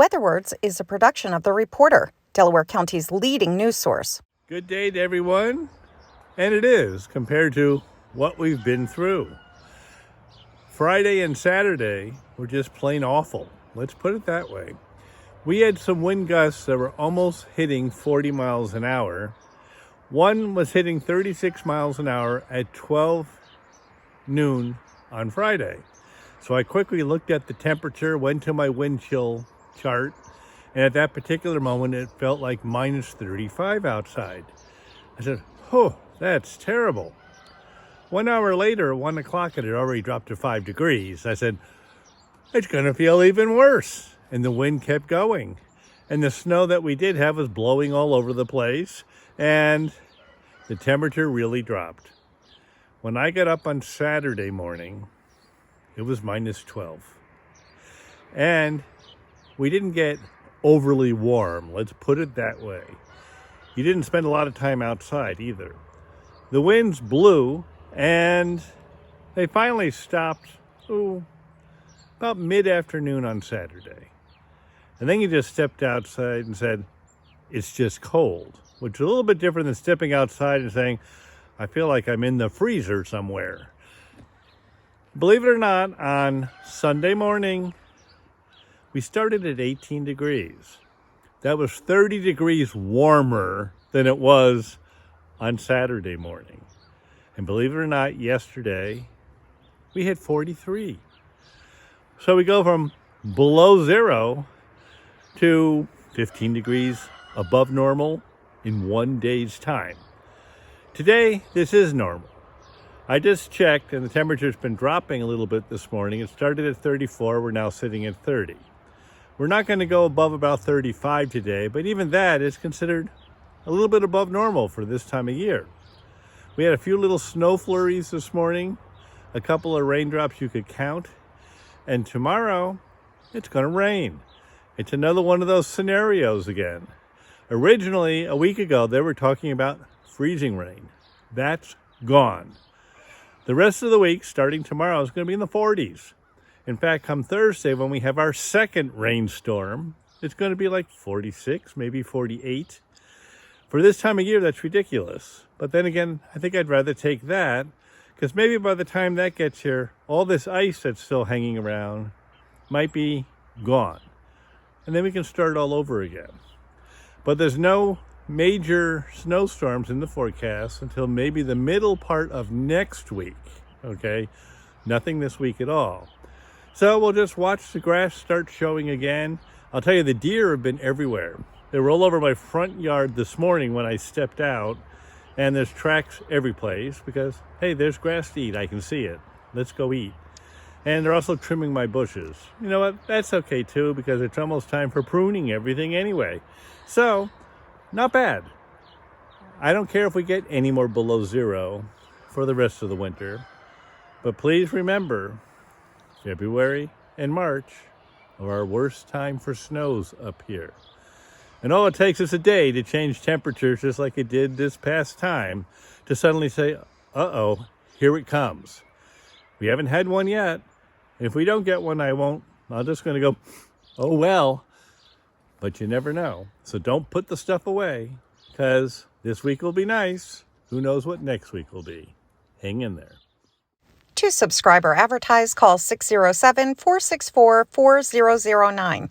WeatherWords is a production of The Reporter, Delaware County's leading news source. Good day to everyone, and it is compared to what we've been through. Friday and Saturday were just plain awful. Let's put it that way. We had some wind gusts that were almost hitting 40 miles an hour. One was hitting 36 miles an hour at 12 noon on Friday. So I quickly looked at the temperature, went to my wind chill chart, and at that particular moment, it felt like minus 35 outside. I said, oh, that's terrible. 1 hour later, 1 o'clock, it had already dropped to 5 degrees. I said, it's going to feel even worse. And the wind kept going. And the snow that we did have was blowing all over the place. And the temperature really dropped. When I got up on Saturday morning, it was minus 12. And we didn't get overly warm, let's put it that way. You didn't spend a lot of time outside either. The winds blew, and they finally stopped about mid-afternoon on Saturday. And then you just stepped outside and said, it's just cold, which is a little bit different than stepping outside and saying, I feel like I'm in the freezer somewhere. Believe it or not, on Sunday morning, we started at 18 degrees. That was 30 degrees warmer than it was on Saturday morning. And believe it or not, yesterday, we hit 43. So we go from below zero to 15 degrees above normal in 1 day's time. Today, this is normal. I just checked, and the temperature's been dropping a little bit this morning. It started at 34. We're now sitting at 30. We're not going to go above about 35 today, but even that is considered a little bit above normal for this time of year. We had a few little snow flurries this morning, a couple of raindrops you could count, and tomorrow it's going to rain. It's another one of those scenarios again. Originally, a week ago, they were talking about freezing rain. That's gone. The rest of the week, starting tomorrow, is going to be in the 40s. In fact, come Thursday, when we have our second rainstorm, it's going to be like 46, maybe 48. For this time of year, that's ridiculous. But then again, I think I'd rather take that, because maybe by the time that gets here, all this ice that's still hanging around might be gone. And then we can start all over again. But there's no major snowstorms in the forecast until maybe the middle part of next week, okay? Nothing this week at all. So we'll just watch the grass start showing again. I'll tell you, the deer have been everywhere. They were all over my front yard this morning when I stepped out, and there's tracks every place because, hey, there's grass to eat. I can see it. Let's go eat. And they're also trimming my bushes. You know what? That's okay too, because it's almost time for pruning everything anyway. So, not bad. I don't care if we get any more below zero for the rest of the winter. But please remember, February and March are our worst time for snows up here. And all it takes is a day to change temperatures just like it did this past time to suddenly say, uh-oh, here it comes. We haven't had one yet. If we don't get one, I'm just going to go, oh well. But you never know. So don't put the stuff away, because this week will be nice. Who knows what next week will be? Hang in there. To subscribe or advertise, call 607-464-4009.